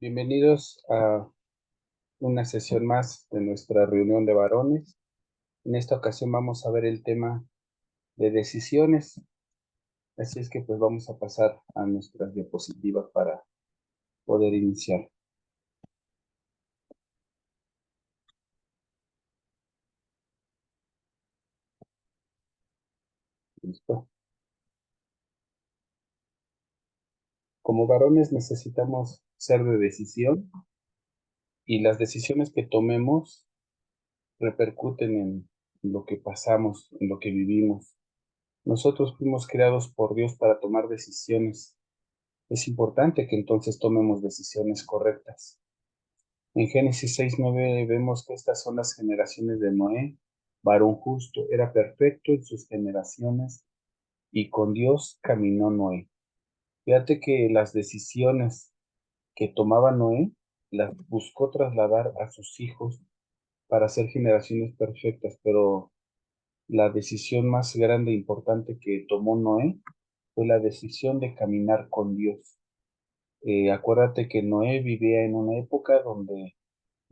Bienvenidos a una sesión más de nuestra reunión de varones. En esta ocasión vamos a ver el tema de decisiones. Así es que pues vamos a pasar a nuestras diapositivas para poder iniciar. ¿Listo? Como varones necesitamos ser de decisión y las decisiones que tomemos repercuten en lo que pasamos, en lo que vivimos. Nosotros fuimos creados por Dios para tomar decisiones. Es importante que entonces tomemos decisiones correctas. En Génesis 6:9 vemos que estas son las generaciones de Noé. Varón justo, era perfecto en sus generaciones y con Dios caminó Noé. Fíjate que las decisiones que tomaba Noé las buscó trasladar a sus hijos para hacer generaciones perfectas, pero la decisión más grande e importante que tomó Noé fue la decisión de caminar con Dios. Acuérdate que Noé vivía en una época donde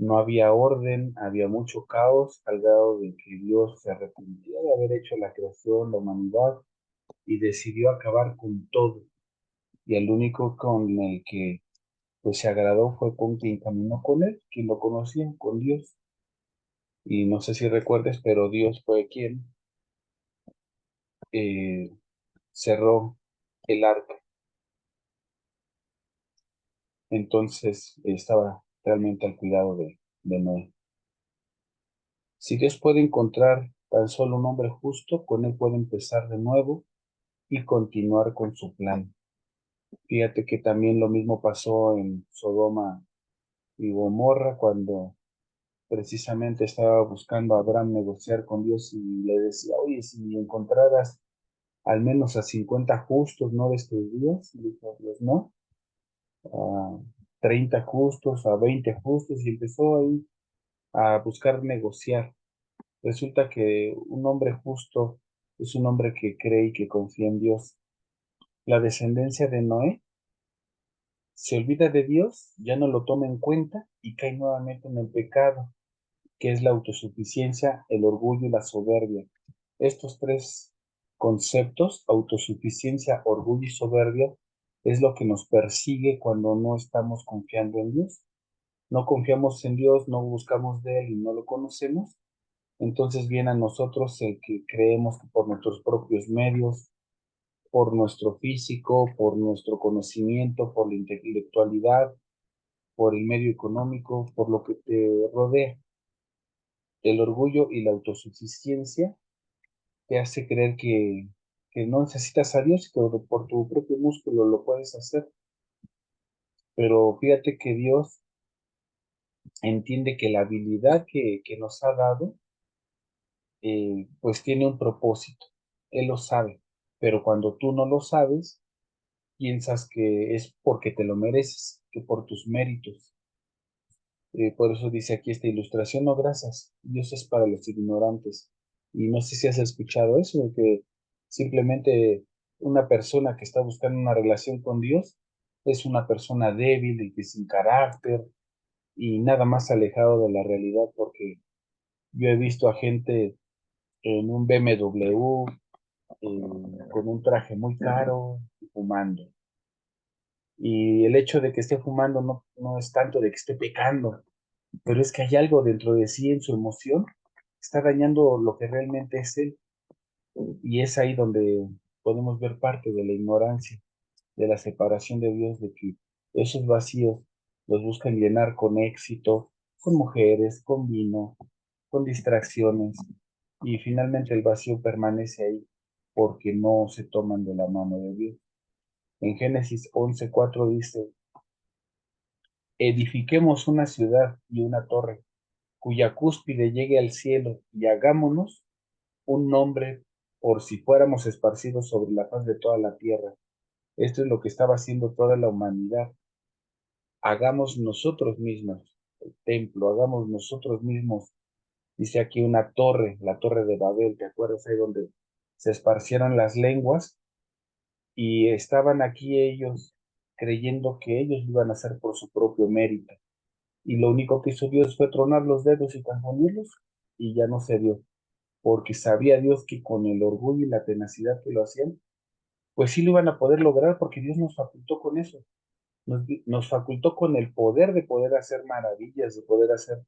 no había orden, había mucho caos, al grado de que Dios se arrepintió de haber hecho la creación, la humanidad, y decidió acabar con todo. Y el único con el que pues se agradó fue con quien caminó con él, quien lo conocía, con Dios. Y no sé si recuerdes, pero Dios fue quien eh, cerró el arca. Entonces estaba realmente al cuidado de Noé. Si Dios puede encontrar tan solo un hombre justo, con él puede empezar de nuevo y continuar con su plan. Fíjate que también lo mismo pasó en Sodoma y Gomorra cuando precisamente estaba buscando a Abraham negociar con Dios y le decía, oye, si encontraras al menos a 50 justos, ¿no destruirías? Y dijo Dios, no, a 30 justos, a 20 justos, y empezó ahí a buscar negociar. Resulta que un hombre justo es un hombre que cree y que confía en Dios. La descendencia de Noé se olvida de Dios, ya no lo toma en cuenta y cae nuevamente en el pecado, que es la autosuficiencia, el orgullo y la soberbia. Estos tres conceptos, autosuficiencia, orgullo y soberbia, es lo que nos persigue cuando no estamos confiando en Dios. No confiamos en Dios, no buscamos de Él y no lo conocemos. Entonces viene a nosotros el que creemos que por nuestros propios medios, por nuestro físico, por nuestro conocimiento, por la intelectualidad, por el medio económico, por lo que te rodea. El orgullo y la autosuficiencia te hace creer que no necesitas a Dios y que por tu propio músculo lo puedes hacer. Pero fíjate que Dios entiende que la habilidad que nos ha dado, pues tiene un propósito. Él lo sabe. Pero cuando tú no lo sabes, piensas que es porque te lo mereces, que por tus méritos. Por eso dice aquí esta ilustración, no grasas, Dios es para los ignorantes. Y no sé si has escuchado eso, de que simplemente una persona que está buscando una relación con Dios es una persona débil y que sin carácter y nada más alejado de la realidad, porque yo he visto a gente en un BMW, con un traje muy caro, fumando. Y el hecho de que esté fumando no es tanto de que esté pecando, pero es que hay algo dentro de sí en su emoción que está dañando lo que realmente es él. Y es ahí donde podemos ver parte de la ignorancia, de la separación de Dios, de que esos vacíos los buscan llenar con éxito, con mujeres, con vino, con distracciones, y finalmente el vacío permanece ahí porque no se toman de la mano de Dios. En Génesis 11:4 dice, edifiquemos una ciudad y una torre cuya cúspide llegue al cielo, y hagámonos un nombre por si fuéramos esparcidos sobre la faz de toda la tierra. Esto es lo que estaba haciendo toda la humanidad. Hagamos nosotros mismos el templo, hagamos nosotros mismos Dice aquí una torre, la torre de Babel, ¿te acuerdas? Ahí donde se esparcieron las lenguas y estaban aquí ellos creyendo que ellos lo iban a hacer por su propio mérito. Y lo único que hizo Dios fue tronar los dedos y confundirlos y ya no se dio, porque sabía Dios que con el orgullo y la tenacidad que lo hacían, pues sí lo iban a poder lograr porque Dios nos facultó con eso, nos facultó con el poder de poder hacer maravillas, de poder hacer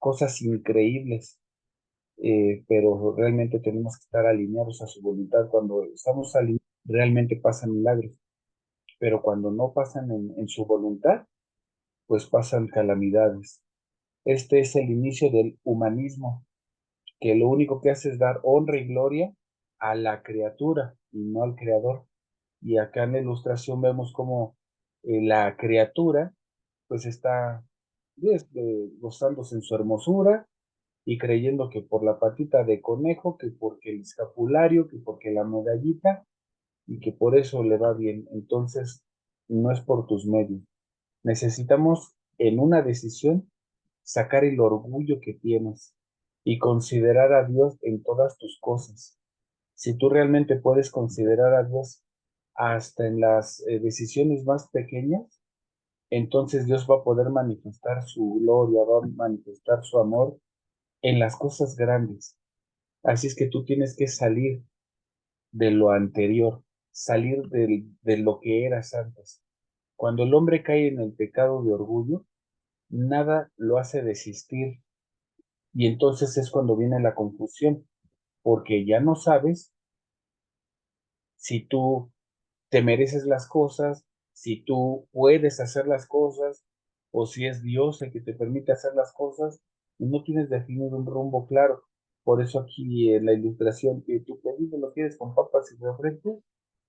cosas increíbles, pero realmente tenemos que estar alineados a su voluntad. Cuando estamos alineados, realmente pasan milagros, pero cuando no pasan en su voluntad, pues pasan calamidades. Este es el inicio del humanismo, que lo único que hace es dar honra y gloria a la criatura y no al creador. Y acá en la ilustración vemos cómo la criatura pues está gozándose en su hermosura y creyendo que por la patita de conejo, que porque el escapulario, que porque la medallita y que por eso le va bien. Entonces, no es por tus medios. Necesitamos en una decisión sacar el orgullo que tienes y considerar a Dios en todas tus cosas. Si tú realmente puedes considerar a Dios hasta en las decisiones más pequeñas, entonces Dios va a poder manifestar su gloria, va a manifestar su amor en las cosas grandes. Así es que tú tienes que salir de lo anterior, salir de lo que eras antes. Cuando el hombre cae en el pecado de orgullo, nada lo hace desistir y entonces es cuando viene la confusión, porque ya no sabes si tú te mereces las cosas, si tú puedes hacer las cosas, o si es Dios el que te permite hacer las cosas, y no tienes definido un rumbo claro. Por eso aquí en la ilustración que tu pedido lo quieres con papas y refrescos,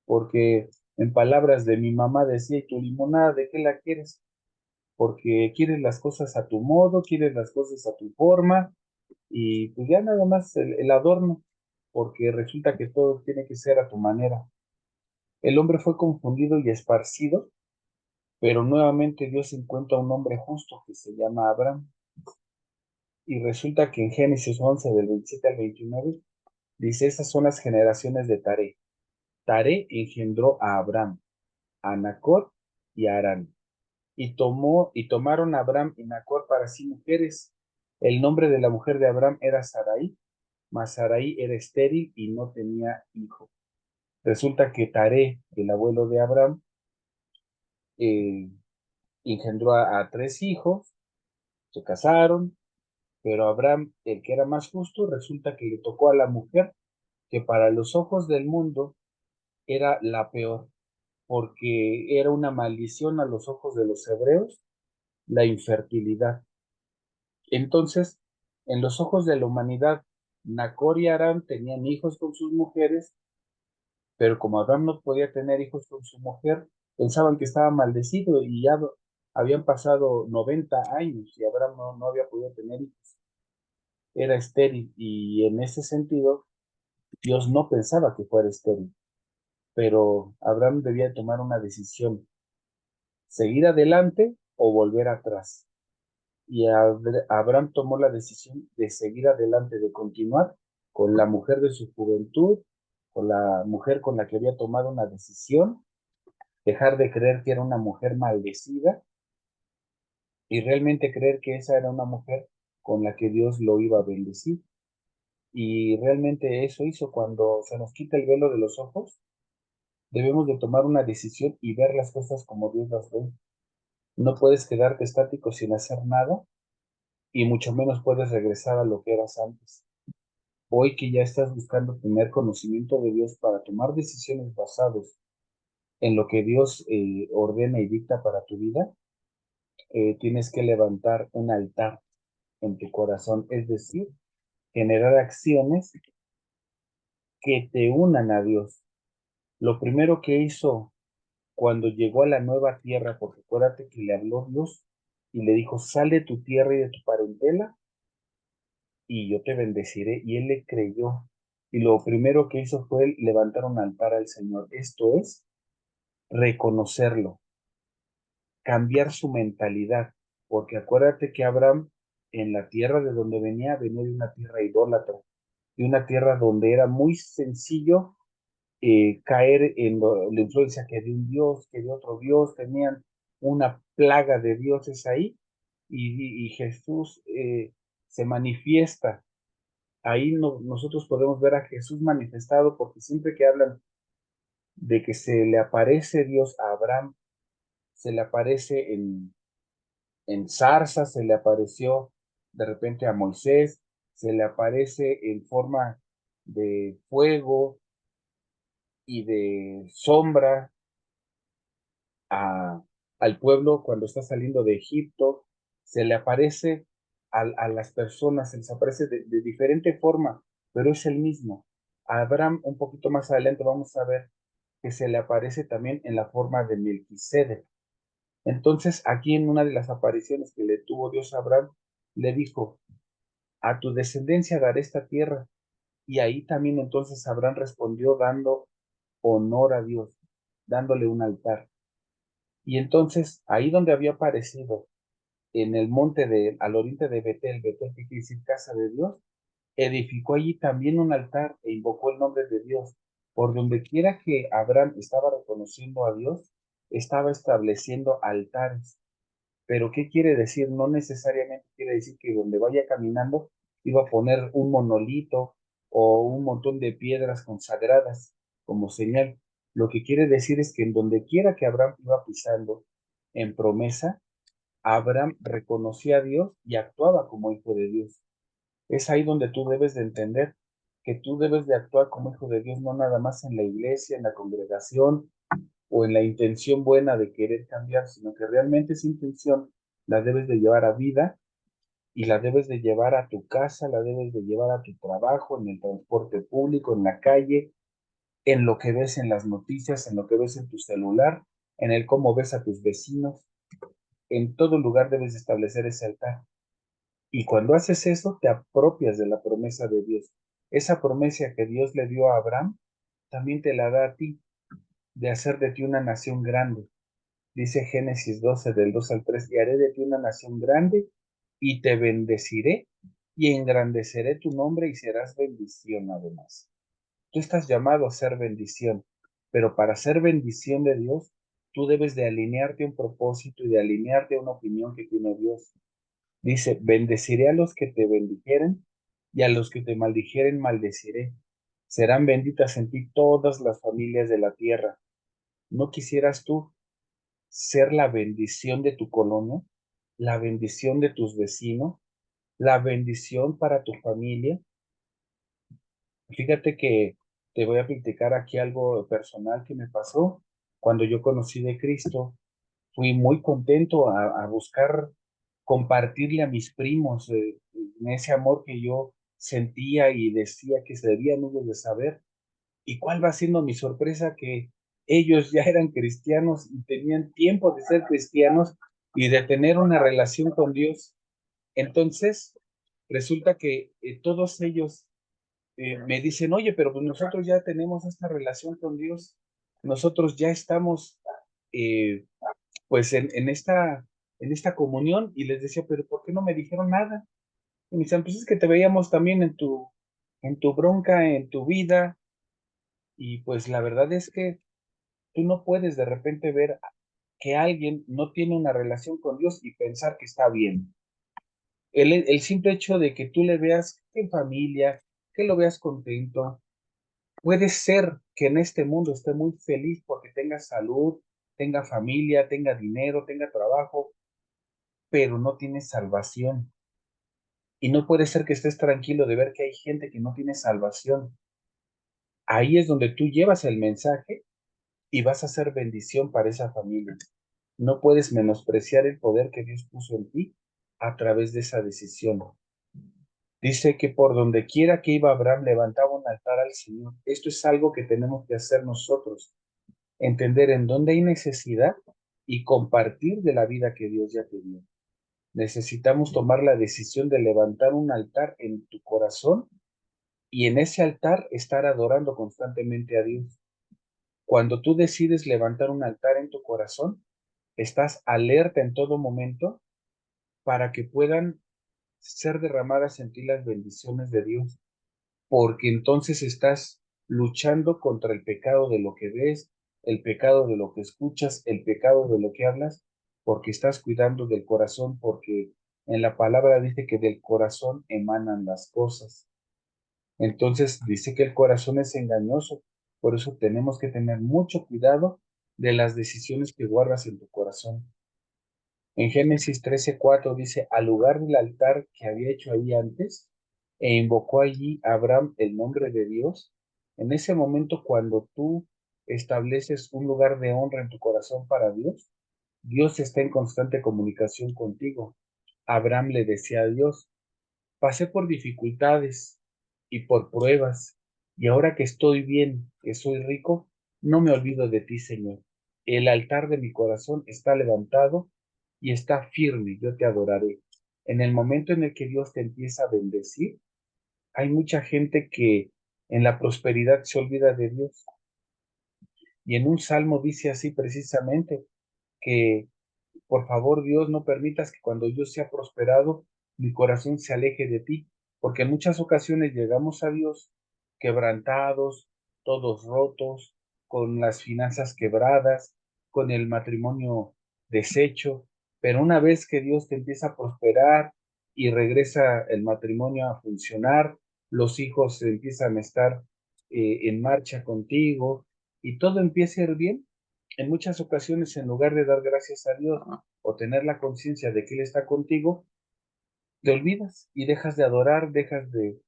porque en palabras de mi mamá decía, ¿y tu limonada de qué la quieres? Porque quieres las cosas a tu modo, quieres las cosas a tu forma, y pues ya nada más el adorno, porque resulta que todo tiene que ser a tu manera. El hombre fue confundido y esparcido, pero nuevamente Dios encuentra un hombre justo que se llama Abraham. Y resulta que en Génesis 11, del 27 al 29, dice, esas son las generaciones de Taré. Taré engendró a Abraham, a Nacor y a Harán. Y tomaron a Abraham y Nacor para sí mujeres. El nombre de la mujer de Abraham era Sarai, mas Sarai era estéril y no tenía hijo. Resulta que Taré, el abuelo de Abraham, eh, engendró a tres hijos, se casaron, pero Abraham, el que era más justo, resulta que le tocó a la mujer que para los ojos del mundo era la peor, porque era una maldición a los ojos de los hebreos la infertilidad. Entonces, en los ojos de la humanidad, Nacor y Harán tenían hijos con sus mujeres, pero como Abraham no podía tener hijos con su mujer, pensaban que estaba maldecido y ya habían pasado 90 años y Abraham no había podido tener hijos. Era estéril y en ese sentido Dios no pensaba que fuera estéril, pero Abraham debía tomar una decisión, seguir adelante o volver atrás. Y Abraham tomó la decisión de seguir adelante, de continuar con la mujer de su juventud, con la mujer con la que había tomado una decisión, dejar de creer que era una mujer maldecida y realmente creer que esa era una mujer con la que Dios lo iba a bendecir. Y realmente eso hizo cuando se nos quita el velo de los ojos, debemos de tomar una decisión y ver las cosas como Dios las ve. No puedes quedarte estático sin hacer nada y mucho menos puedes regresar a lo que eras antes. Hoy que ya estás buscando tener conocimiento de Dios para tomar decisiones basadas en lo que Dios ordena y dicta para tu vida, tienes que levantar un altar en tu corazón, es decir, generar acciones que te unan a Dios. Lo primero que hizo cuando llegó a la nueva tierra, porque acuérdate que le habló Dios y le dijo, sal de tu tierra y de tu parentela y yo te bendeciré. Y él le creyó. Y lo primero que hizo fue levantar un altar al Señor. Esto es reconocerlo, cambiar su mentalidad, porque acuérdate que Abraham en la tierra de donde venía de una tierra idólatra, de una tierra donde era muy sencillo caer en la influencia que de un dios, que de otro dios, tenían una plaga de dioses ahí, y Jesús se manifiesta. Ahí nosotros podemos ver a Jesús manifestado, porque siempre que hablan de que se le aparece Dios a Abraham, se le aparece en zarza, se le apareció de repente a Moisés, se le aparece en forma de fuego y de sombra a, al pueblo cuando está saliendo de Egipto, se le aparece a las personas, se les aparece de diferente forma, pero es el mismo. A Abraham, un poquito más adelante, vamos a ver que se le aparece también en la forma de Melquisedec. Entonces, aquí en una de las apariciones que le tuvo Dios a Abraham, le dijo, a tu descendencia daré esta tierra. Y ahí también entonces Abraham respondió dando honor a Dios, dándole un altar. Y entonces, ahí donde había aparecido, en el monte al oriente de Betel, Betel que quiere decir casa de Dios, edificó allí también un altar e invocó el nombre de Dios. Por donde quiera que Abraham estaba reconociendo a Dios, estaba estableciendo altares. Pero ¿qué quiere decir? No necesariamente quiere decir que donde vaya caminando iba a poner un monolito o un montón de piedras consagradas como señal. Lo que quiere decir es que en donde quiera que Abraham iba pisando en promesa, Abraham reconocía a Dios y actuaba como hijo de Dios. Es ahí donde tú debes de entender que tú debes de actuar como hijo de Dios, no nada más en la iglesia, en la congregación o en la intención buena de querer cambiar, sino que realmente esa intención la debes de llevar a vida y la debes de llevar a tu casa, la debes de llevar a tu trabajo, en el transporte público, en la calle, en lo que ves en las noticias, en lo que ves en tu celular, en el cómo ves a tus vecinos. En todo lugar debes de establecer ese altar. Y cuando haces eso, te apropias de la promesa de Dios. Esa promesa que Dios le dio a Abraham, también te la da a ti, de hacer de ti una nación grande. Dice Génesis 12, del 2 al 3, y haré de ti una nación grande y te bendeciré y engrandeceré tu nombre y serás bendición además. Tú estás llamado a ser bendición, pero para ser bendición de Dios, tú debes de alinearte a un propósito y de alinearte a una opinión que tiene Dios. Dice, bendeciré a los que te bendijeren y a los que te maldijeren maldeciré. Serán benditas en ti todas las familias de la tierra. ¿No quisieras tú ser la bendición de tu colonia, la bendición de tus vecinos, la bendición para tu familia? Fíjate que te voy a platicar aquí algo personal que me pasó cuando yo conocí de Cristo. Fui muy contento a buscar compartirle a mis primos en ese amor que yo sentía y decía que se debían ellos de saber. ¿Y cuál va siendo mi sorpresa? Que ellos ya eran cristianos y tenían tiempo de ser cristianos y de tener una relación con Dios. Entonces, resulta que todos ellos me dicen, oye, pero pues nosotros ya tenemos esta relación con Dios, nosotros ya estamos eh, pues en esta comunión, y les decía, pero ¿por qué no me dijeron nada? Y me dicen, pues es que te veíamos también en tu bronca, en tu vida, y pues la verdad es que tú no puedes de repente ver que alguien no tiene una relación con Dios y pensar que está bien. El simple hecho de que tú le veas en familia, que lo veas contento, puede ser que en este mundo esté muy feliz porque tenga salud, tenga familia, tenga dinero, tenga trabajo, pero no tiene salvación. Y no puede ser que estés tranquilo de ver que hay gente que no tiene salvación. Ahí es donde tú llevas el mensaje y vas a ser bendición para esa familia. No puedes menospreciar el poder que Dios puso en ti a través de esa decisión. Dice que por donde quiera que iba Abraham levantaba un altar al Señor. Esto es algo que tenemos que hacer nosotros, entender en dónde hay necesidad y compartir de la vida que Dios ya te dio. Necesitamos tomar la decisión de levantar un altar en tu corazón y en ese altar estar adorando constantemente a Dios. Cuando tú decides levantar un altar en tu corazón, estás alerta en todo momento para que puedan ser derramadas en ti las bendiciones de Dios, porque entonces estás luchando contra el pecado de lo que ves, el pecado de lo que escuchas, el pecado de lo que hablas, porque estás cuidando del corazón, porque en la palabra dice que del corazón emanan las cosas. Entonces dice que el corazón es engañoso, por eso tenemos que tener mucho cuidado de las decisiones que guardas en tu corazón. En Génesis 13:4 dice, al lugar del altar que había hecho ahí antes, e invocó allí a Abraham el nombre de Dios. En ese momento, cuando tú estableces un lugar de honra en tu corazón para Dios, Dios está en constante comunicación contigo. Abraham le decía a Dios, pasé por dificultades y por pruebas, y ahora que estoy bien, que soy rico, no me olvido de ti, Señor. El altar de mi corazón está levantado y está firme, yo te adoraré. En el momento en el que Dios te empieza a bendecir, hay mucha gente que en la prosperidad se olvida de Dios. Y en un salmo dice así precisamente que por favor, Dios, no permitas que cuando yo sea prosperado, mi corazón se aleje de ti, porque en muchas ocasiones llegamos a Dios quebrantados, todos rotos, con las finanzas quebradas, con el matrimonio deshecho, pero una vez que Dios te empieza a prosperar y regresa el matrimonio a funcionar, los hijos empiezan a estar en marcha contigo y todo empieza a ir bien, en muchas ocasiones, en lugar de dar gracias a Dios o tener la conciencia de que Él está contigo, te olvidas y dejas de adorar, dejas de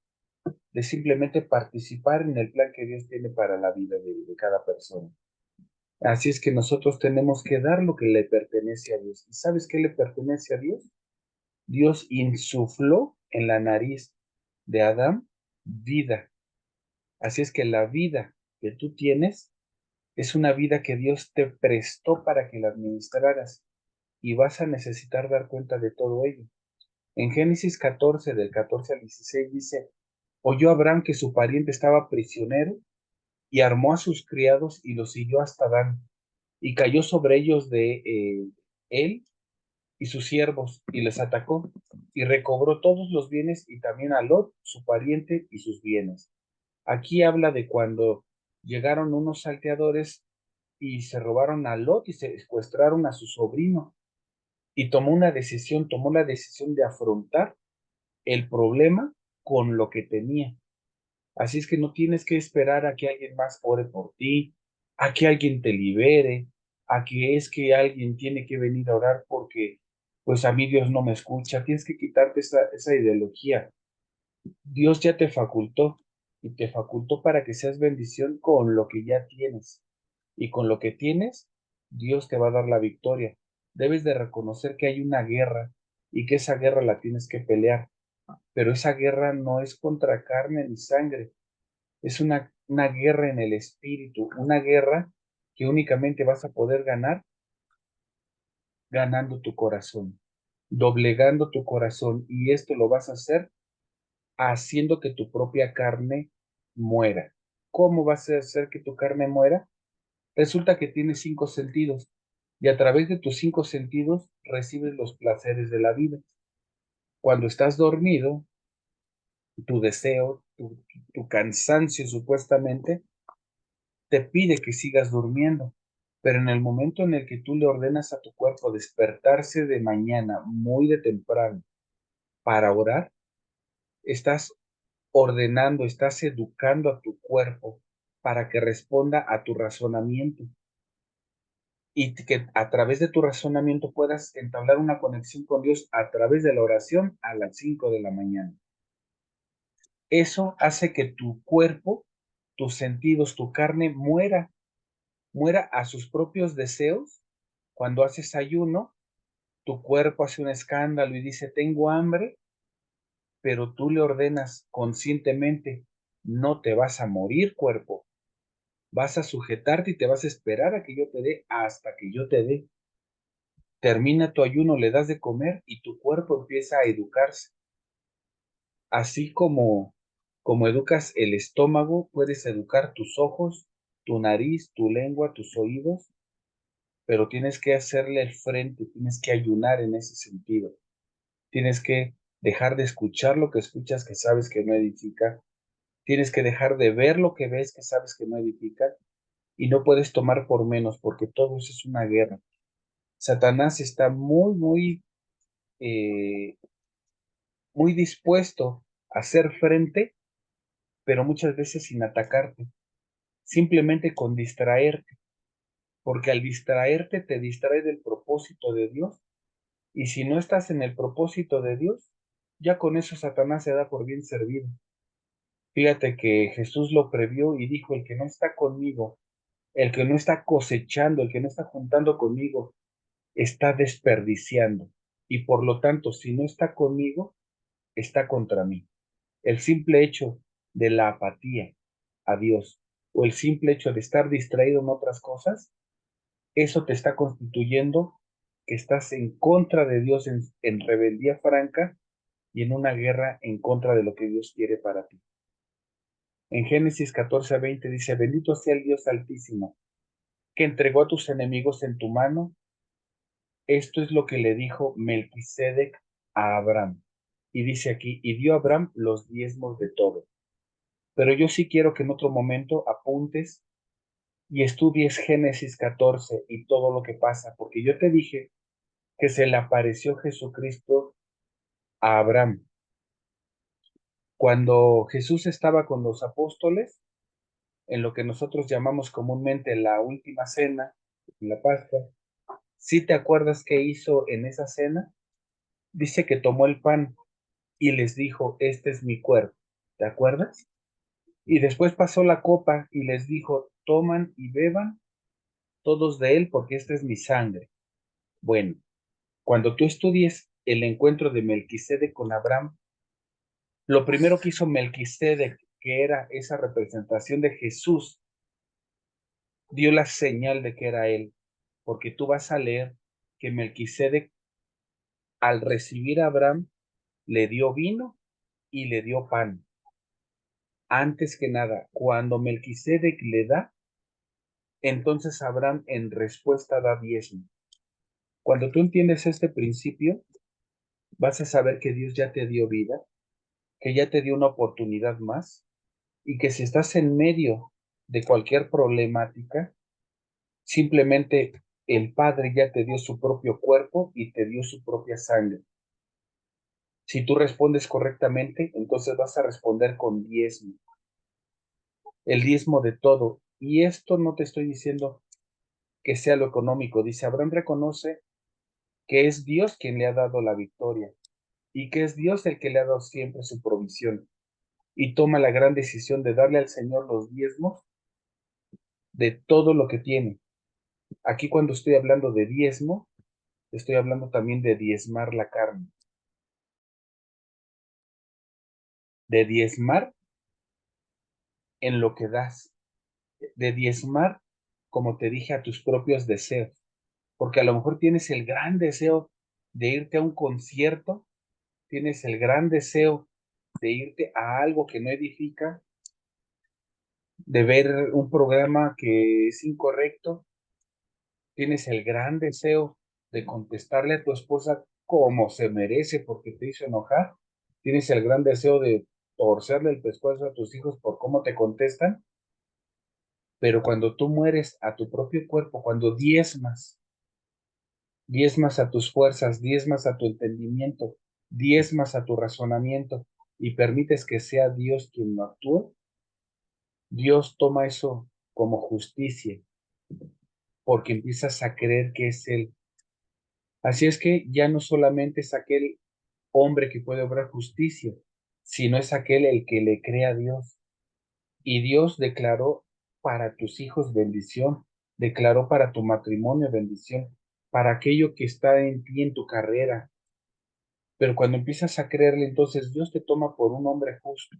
simplemente participar en el plan que Dios tiene para la vida de cada persona. Así es que nosotros tenemos que dar lo que le pertenece a Dios. ¿Y sabes qué le pertenece a Dios? Dios insufló en la nariz de Adán vida. Así es que la vida que tú tienes es una vida que Dios te prestó para que la administraras y vas a necesitar dar cuenta de todo ello. En Génesis 14, del 14 al 16 dice, oyó Abraham que su pariente estaba prisionero y armó a sus criados y los siguió hasta Dan y cayó sobre ellos de él y sus siervos y les atacó y recobró todos los bienes y también a Lot, su pariente y sus bienes. Aquí habla de cuando llegaron unos salteadores y se robaron a Lot y se secuestraron a su sobrino y tomó la decisión de afrontar el problema con lo que tenía. Así es que no tienes que esperar a que alguien más ore por ti, a que alguien te libere, a que es que alguien tiene que venir a orar porque pues a mí Dios no me escucha. Tienes que quitarte esa ideología. Dios ya te facultó y te facultó para que seas bendición con lo que ya tienes. Y con lo que tienes, Dios te va a dar la victoria. Debes de reconocer que hay una guerra y que esa guerra la tienes que pelear. Pero esa guerra no es contra carne ni sangre, es una guerra en el espíritu, una guerra que únicamente vas a poder ganar ganando tu corazón, doblegando tu corazón. Y esto lo vas a hacer haciendo que tu propia carne muera. ¿Cómo vas a hacer que tu carne muera? Resulta que tienes 5 sentidos y a través de tus 5 sentidos recibes los placeres de la vida. Cuando estás dormido, tu deseo, tu cansancio supuestamente, te pide que sigas durmiendo. Pero en el momento en el que tú le ordenas a tu cuerpo despertarse de mañana, muy de temprano, para orar, estás ordenando, estás educando a tu cuerpo para que responda a tu razonamiento y que a través de tu razonamiento puedas entablar una conexión con Dios a través de la oración a las 5 de la mañana. Eso hace que tu cuerpo, tus sentidos, tu carne muera a sus propios deseos. Cuando haces ayuno, tu cuerpo hace un escándalo y dice, tengo hambre, pero tú le ordenas conscientemente, no te vas a morir, cuerpo, vas a sujetarte y te vas a esperar a que yo te dé hasta que yo te dé. Termina tu ayuno, le das de comer y tu cuerpo empieza a educarse. Así como educas el estómago, puedes educar tus ojos, tu nariz, tu lengua, tus oídos, pero tienes que hacerle el frente, tienes que ayunar en ese sentido. Tienes que dejar de escuchar lo que escuchas que sabes que no edifica, tienes que dejar de ver lo que ves que sabes que no edifica, y no puedes tomar por menos, porque todo eso es una guerra. Satanás está eh, muy dispuesto a hacer frente, pero muchas veces sin atacarte, simplemente con distraerte, porque al distraerte te distrae del propósito de Dios, y si no estás en el propósito de Dios, ya con eso Satanás se da por bien servido. Fíjate que Jesús lo previó y dijo: el que no está conmigo, el que no está cosechando, el que no está juntando conmigo, está desperdiciando. Y por lo tanto, si no está conmigo, está contra mí. El simple hecho de la apatía a Dios o el simple hecho de estar distraído en otras cosas, eso te está constituyendo que estás en contra de Dios, en rebeldía franca y en una guerra en contra de lo que Dios quiere para ti. En Génesis 14:20 dice: bendito sea el Dios Altísimo, que entregó a tus enemigos en tu mano. Esto es lo que le dijo Melquisedec a Abraham. Y dice aquí: y dio a Abraham los diezmos de todo. Pero yo sí quiero que en otro momento apuntes y estudies Génesis 14 y todo lo que pasa, porque yo te dije que se le apareció Jesucristo a Abraham. Cuando Jesús estaba con los apóstoles, en lo que nosotros llamamos comúnmente la última cena, en la Pascua, ¿sí te acuerdas qué hizo en esa cena? Dice que tomó el pan y les dijo: este es mi cuerpo, ¿te acuerdas? Y después pasó la copa y les dijo: toman y beban todos de él, porque esta es mi sangre. Bueno, cuando tú estudies el encuentro de Melquisedec con Abraham, lo primero que hizo Melquisedec, que era esa representación de Jesús, dio la señal de que era él, porque tú vas a leer que Melquisedec, al recibir a Abraham, le dio vino y le dio pan. Antes que nada, cuando Melquisedec le da, entonces Abraham en respuesta da diezmo. Cuando tú entiendes este principio, vas a saber que Dios ya te dio vida, que ya te dio una oportunidad más, y que si estás en medio de cualquier problemática, simplemente el Padre ya te dio su propio cuerpo y te dio su propia sangre. Si tú respondes correctamente, entonces vas a responder con diezmo, el diezmo de todo. Y esto no te estoy diciendo que sea lo económico. Dice: Abraham reconoce que es Dios quien le ha dado la victoria y que es Dios el que le ha dado siempre su provisión, y toma la gran decisión de darle al Señor los diezmos de todo lo que tiene. Aquí, cuando estoy hablando de diezmo, estoy hablando también de diezmar la carne, de diezmar en lo que das, de diezmar, como te dije, a tus propios deseos, porque a lo mejor tienes el gran deseo de irte a un concierto, tienes el gran deseo de irte a algo que no edifica, de ver un programa que es incorrecto, tienes el gran deseo de contestarle a tu esposa como se merece porque te hizo enojar, tienes el gran deseo de torcerle el pescuezo a tus hijos por cómo te contestan, pero cuando tú mueres a tu propio cuerpo, cuando diezmas a tus fuerzas, diezmas a tu entendimiento, diezmas a tu razonamiento y permites que sea Dios quien lo actúe, Dios toma eso como justicia, porque empiezas a creer que es Él. Así es que ya no solamente es aquel hombre que puede obrar justicia, sino es aquel el que le cree a Dios. Y Dios declaró para tus hijos bendición, declaró para tu matrimonio bendición, para aquello que está en ti, en tu carrera. Pero cuando empiezas a creerle, entonces Dios te toma por un hombre justo,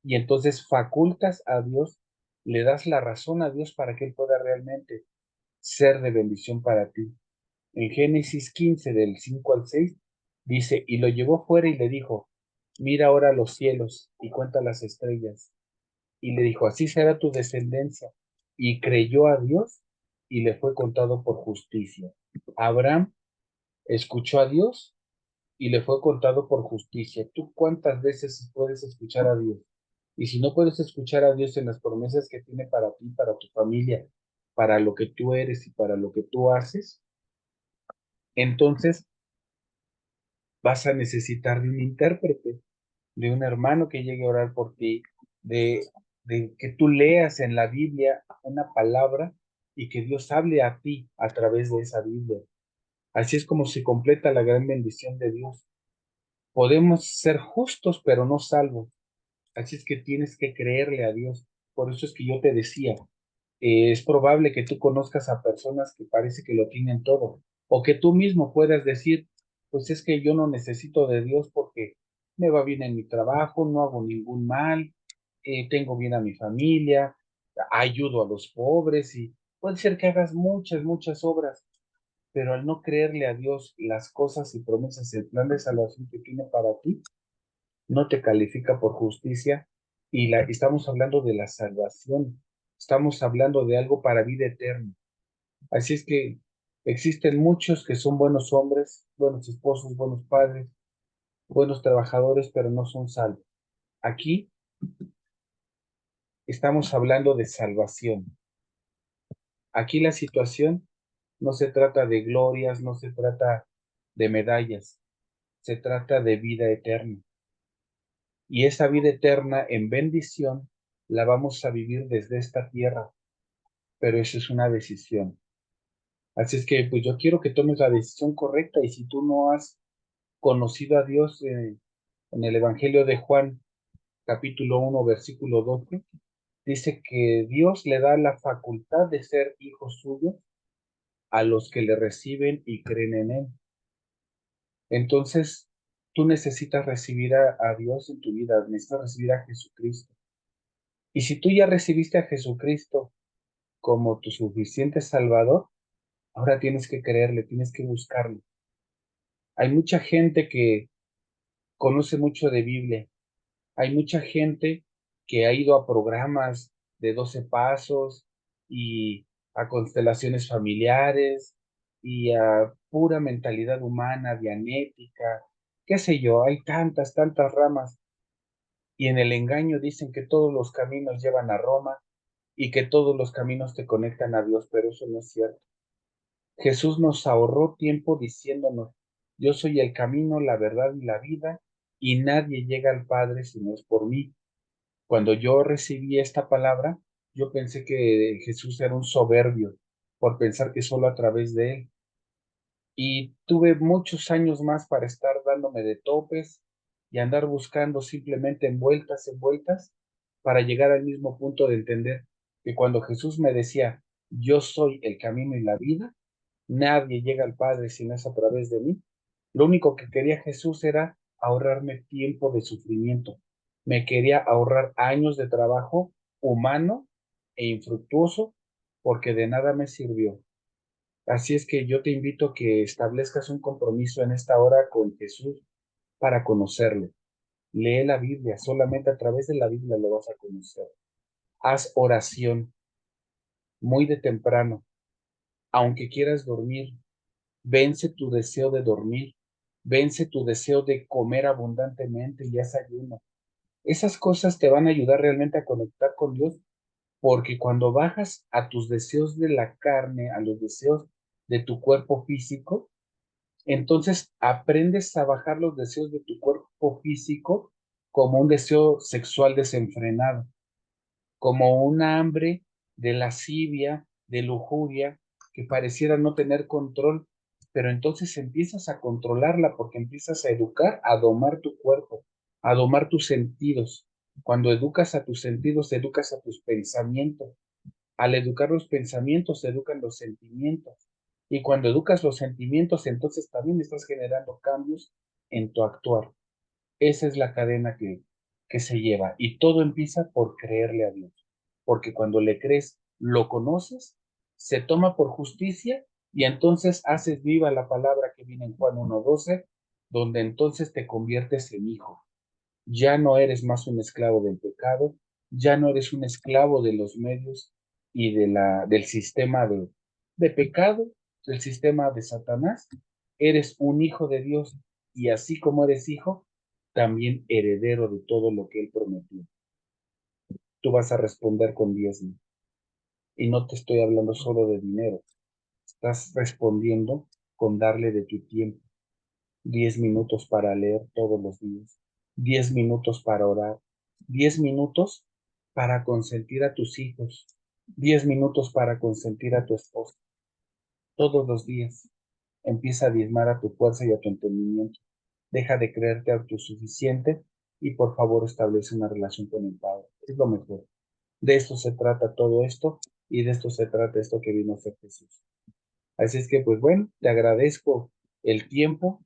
y entonces facultas a Dios, le das la razón a Dios para que Él pueda realmente ser de bendición para ti. En Génesis 15, del 5 al 6, dice: y lo llevó fuera y le dijo: mira ahora los cielos y cuenta las estrellas. Y le dijo: así será tu descendencia. Y creyó a Dios y le fue contado por justicia. Abraham escuchó a Dios y le fue contado por justicia. ¿Tú cuántas veces puedes escuchar a Dios? Y si no puedes escuchar a Dios en las promesas que tiene para ti, para tu familia, para lo que tú eres y para lo que tú haces, entonces vas a necesitar de un intérprete, de un hermano que llegue a orar por ti, de, de que tú leas en la Biblia una palabra y que Dios hable a ti a través de esa Biblia. Así es como se completa la gran bendición de Dios. Podemos ser justos, pero no salvos. Así es que tienes que creerle a Dios. Por eso es que yo te decía, es probable que tú conozcas a personas que parece que lo tienen todo, o que tú mismo puedas decir, pues es que yo no necesito de Dios porque me va bien en mi trabajo, no hago ningún mal, tengo bien a mi familia, ayudo a los pobres y puede ser que hagas muchas, muchas obras, pero al no creerle a Dios las cosas y promesas, el plan de salvación que tiene para ti, no te califica por justicia y estamos hablando de la salvación, estamos hablando de algo para vida eterna. Así es que existen muchos que son buenos hombres, buenos esposos, buenos padres, buenos trabajadores, pero no son salvos. Aquí estamos hablando de salvación. Aquí la situación no se trata de glorias, no se trata de medallas, se trata de vida eterna. Y esa vida eterna en bendición la vamos a vivir desde esta tierra, pero eso es una decisión. Así es que pues yo quiero que tomes la decisión correcta y si tú no has conocido a Dios en el Evangelio de Juan, capítulo 1 versículo 12 dice que Dios le da la facultad de ser hijos suyos a los que le reciben y creen en él. Entonces, tú necesitas recibir a Dios en tu vida, necesitas recibir a Jesucristo. Y si tú ya recibiste a Jesucristo como tu suficiente Salvador, ahora tienes que creerle, tienes que buscarle. Hay mucha gente que conoce mucho de Biblia, hay mucha gente que ha ido a programas de 12 pasos y a constelaciones familiares y a pura mentalidad humana, dianética, qué sé yo, hay tantas, tantas ramas. Y en el engaño dicen que todos los caminos llevan a Roma y que todos los caminos te conectan a Dios, pero eso no es cierto. Jesús nos ahorró tiempo diciéndonos, yo soy el camino, la verdad y la vida, y nadie llega al Padre si no es por mí. Cuando yo recibí esta palabra, yo pensé que Jesús era un soberbio por pensar que solo a través de él. Y tuve muchos años más para estar dándome de topes y andar buscando simplemente en vueltas, para llegar al mismo punto de entender que cuando Jesús me decía, yo soy el camino y la vida, nadie llega al Padre si no es a través de mí. Lo único que quería Jesús era ahorrarme tiempo de sufrimiento. Me quería ahorrar años de trabajo humano e infructuoso porque de nada me sirvió. Así es que yo te invito a que establezcas un compromiso en esta hora con Jesús para conocerle. Lee la Biblia, solamente a través de la Biblia lo vas a conocer. Haz oración muy de temprano, aunque quieras dormir. Vence tu deseo de dormir, vence tu deseo de comer abundantemente y haz ayuno. Esas cosas te van a ayudar realmente a conectar con Dios, porque cuando bajas a tus deseos de la carne, a los deseos de tu cuerpo físico, entonces aprendes a bajar los deseos de tu cuerpo físico como un deseo sexual desenfrenado, como una hambre de lascivia, de lujuria, que pareciera no tener control, pero entonces empiezas a controlarla porque empiezas a educar, a domar tu cuerpo, a domar tus sentidos. Cuando educas a tus sentidos, educas a tus pensamientos. Al educar los pensamientos, se educan los sentimientos. Y cuando educas los sentimientos, entonces también estás generando cambios en tu actuar. Esa es la cadena que se lleva. Y todo empieza por creerle a Dios. Porque cuando le crees, lo conoces, se toma por justicia y entonces haces viva la palabra que viene en Juan 1:12, donde entonces te conviertes en hijo. Ya no eres más un esclavo del pecado, ya no eres un esclavo de los medios y del sistema de pecado, del sistema de Satanás. Eres un hijo de Dios y así como eres hijo, también heredero de todo lo que Él prometió. Tú vas a responder con diezmo. Y no te estoy hablando solo de dinero, estás respondiendo con darle de tu tiempo. 10 minutos para leer todos los días, 10 minutos para orar, 10 minutos para consentir a tus hijos, 10 minutos para consentir a tu esposa. Todos los días empieza a diezmar a tu fuerza y a tu entendimiento. Deja de creerte autosuficiente y por favor establece una relación con el Padre. Es lo mejor. De esto se trata todo esto y de esto se trata esto que vino a hacer Jesús. Así es que, pues bueno, te agradezco el tiempo.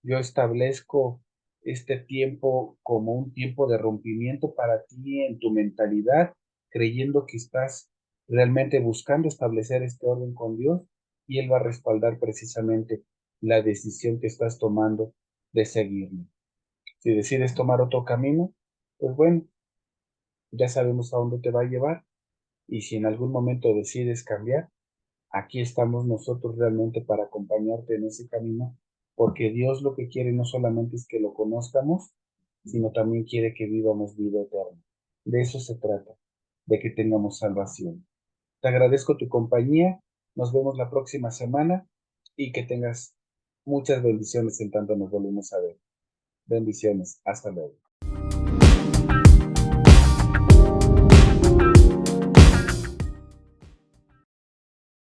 Yo establezco este tiempo como un tiempo de rompimiento para ti en tu mentalidad, creyendo que estás realmente buscando establecer este orden con Dios y Él va a respaldar precisamente la decisión que estás tomando de seguirlo. Si decides tomar otro camino, pues bueno, ya sabemos a dónde te va a llevar y si en algún momento decides cambiar, aquí estamos nosotros realmente para acompañarte en ese camino, porque Dios lo que quiere no solamente es que lo conozcamos, sino también quiere que vivamos vida eterna. De eso se trata, de que tengamos salvación. Te agradezco tu compañía, nos vemos la próxima semana y que tengas muchas bendiciones en tanto nos volvemos a ver. Bendiciones, hasta luego.